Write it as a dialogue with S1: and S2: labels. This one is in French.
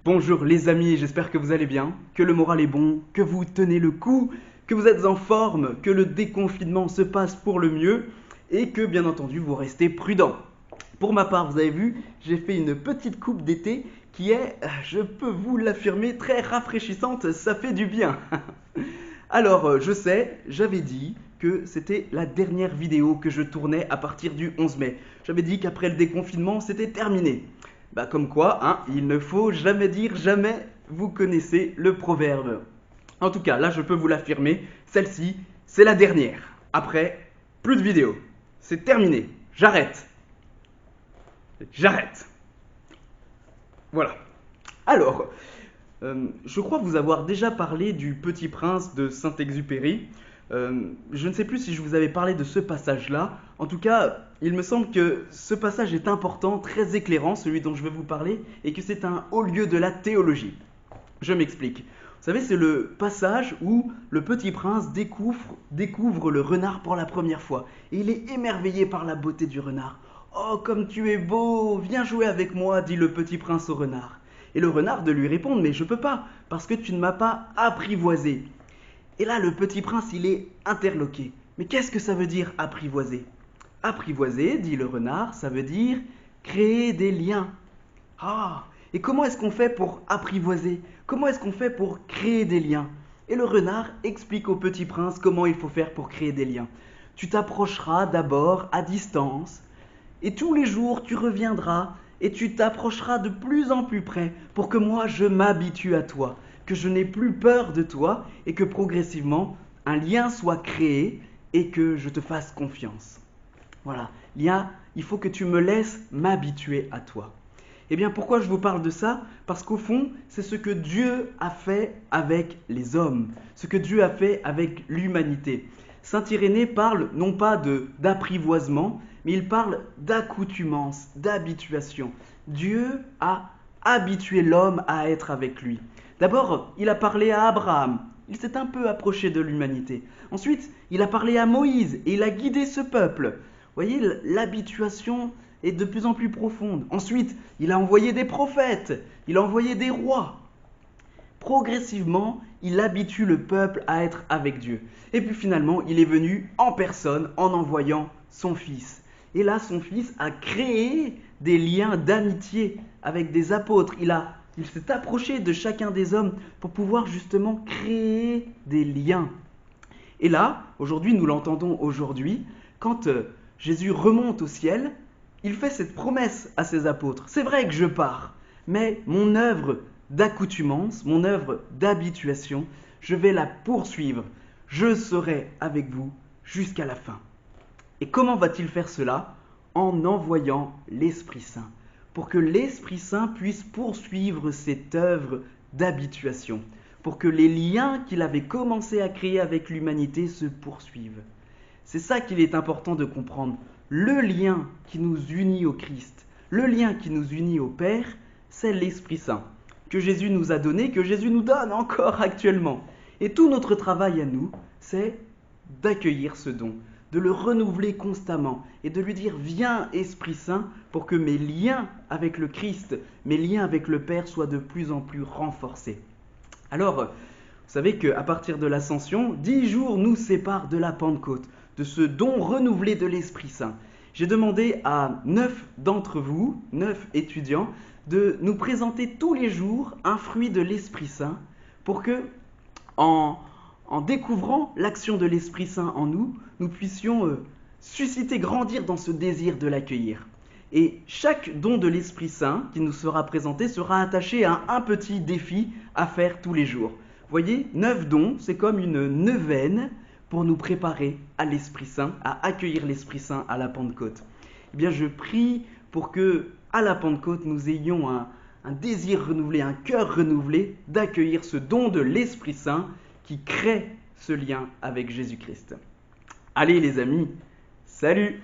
S1: Bonjour les amis, j'espère que vous allez bien, que le moral est bon, que vous tenez le coup, que vous êtes en forme, que le déconfinement se passe pour le mieux et que bien entendu vous restez prudent. Pour ma part, vous avez vu, j'ai fait une petite coupe d'été qui est, je peux vous l'affirmer, très rafraîchissante, ça fait du bien. Alors, je sais, j'avais dit que c'était la dernière vidéo que je tournais à partir du 11 mai. J'avais dit qu'après le déconfinement, c'était terminé. Bah comme quoi, hein, il ne faut jamais dire jamais, vous connaissez le proverbe. En tout cas, là je peux vous l'affirmer, celle-ci, c'est la dernière. Après, plus de vidéos. C'est terminé. J'arrête. J'arrête. Voilà. Alors, je crois vous avoir déjà parlé du Petit Prince de Saint-Exupéry. Je ne sais plus si je vous avais parlé de ce passage-là. En tout cas, il me semble que ce passage est important, très éclairant, celui dont je vais vous parler, et que c'est un haut lieu de la théologie. Je m'explique. Vous savez, c'est le passage où le petit prince découvre le renard pour la première fois. Et il est émerveillé par la beauté du renard. Oh, comme tu es beau, viens jouer avec moi, dit le petit prince au renard. Et le renard de lui répondre, mais je peux pas, parce que tu ne m'as pas apprivoisé. Et là, le petit prince, il est interloqué. Mais qu'est-ce que ça veut dire apprivoiser? Apprivoiser, dit le renard, ça veut dire créer des liens. Ah, et comment est-ce qu'on fait pour apprivoiser? Comment est-ce qu'on fait pour créer des liens? Et le renard explique au petit prince comment il faut faire pour créer des liens. Tu t'approcheras d'abord à distance, et tous les jours tu reviendras, et tu t'approcheras de plus en plus près pour que moi je m'habitue à toi, que je n'ai plus peur de toi, et que progressivement un lien soit créé, et que je te fasse confiance. Voilà, il faut que tu me laisses m'habituer à toi. Eh bien, pourquoi je vous parle de ça? Parce qu'au fond, c'est ce que Dieu a fait avec les hommes, ce que Dieu a fait avec l'humanité. Saint Irénée parle non pas d'apprivoisement, mais il parle d'accoutumance, d'habituation. Dieu a habitué l'homme à être avec lui. D'abord, il a parlé à Abraham. Il s'est un peu approché de l'humanité. Ensuite, il a parlé à Moïse et il a guidé ce peuple. Vous voyez, l'habituation est de plus en plus profonde. Ensuite, il a envoyé des prophètes, il a envoyé des rois. Progressivement, il habitue le peuple à être avec Dieu. Et puis finalement, il est venu en personne en envoyant son fils. Et là, son fils a créé des liens d'amitié avec des apôtres. Il s'est approché de chacun des hommes pour pouvoir justement créer des liens. Et là, aujourd'hui, nous l'entendons aujourd'hui, quand Jésus remonte au ciel, il fait cette promesse à ses apôtres. C'est vrai que je pars, mais mon œuvre d'accoutumance, mon œuvre d'habituation, je vais la poursuivre. Je serai avec vous jusqu'à la fin. Et comment va-t-il faire cela? En envoyant l'Esprit Saint, pour que l'Esprit Saint puisse poursuivre cette œuvre d'habituation, pour que les liens qu'il avait commencé à créer avec l'humanité se poursuivent. C'est ça qu'il est important de comprendre. Le lien qui nous unit au Christ, le lien qui nous unit au Père, c'est l'Esprit Saint, que Jésus nous a donné, que Jésus nous donne encore actuellement. Et tout notre travail à nous, c'est d'accueillir ce don, de le renouveler constamment et de lui dire viens Esprit Saint pour que mes liens avec le Christ, mes liens avec le Père soient de plus en plus renforcés. Alors, vous savez qu'à partir de l'Ascension, 10 jours nous séparent de la Pentecôte, de ce don renouvelé de l'Esprit Saint. J'ai demandé à 9 d'entre vous, 9 étudiants, de nous présenter tous les jours un fruit de l'Esprit Saint pour que, en découvrant l'action de l'Esprit Saint en nous, nous puissions susciter, grandir dans ce désir de l'accueillir. Et chaque don de l'Esprit Saint qui nous sera présenté sera attaché à un petit défi à faire tous les jours. Vous voyez, 9 dons, c'est comme une neuvaine pour nous préparer à l'Esprit Saint, à accueillir l'Esprit Saint à la Pentecôte. Eh bien, je prie pour que, à la Pentecôte, nous ayons un désir renouvelé, un cœur renouvelé d'accueillir ce don de l'Esprit Saint qui crée ce lien avec Jésus-Christ. Allez les amis, salut!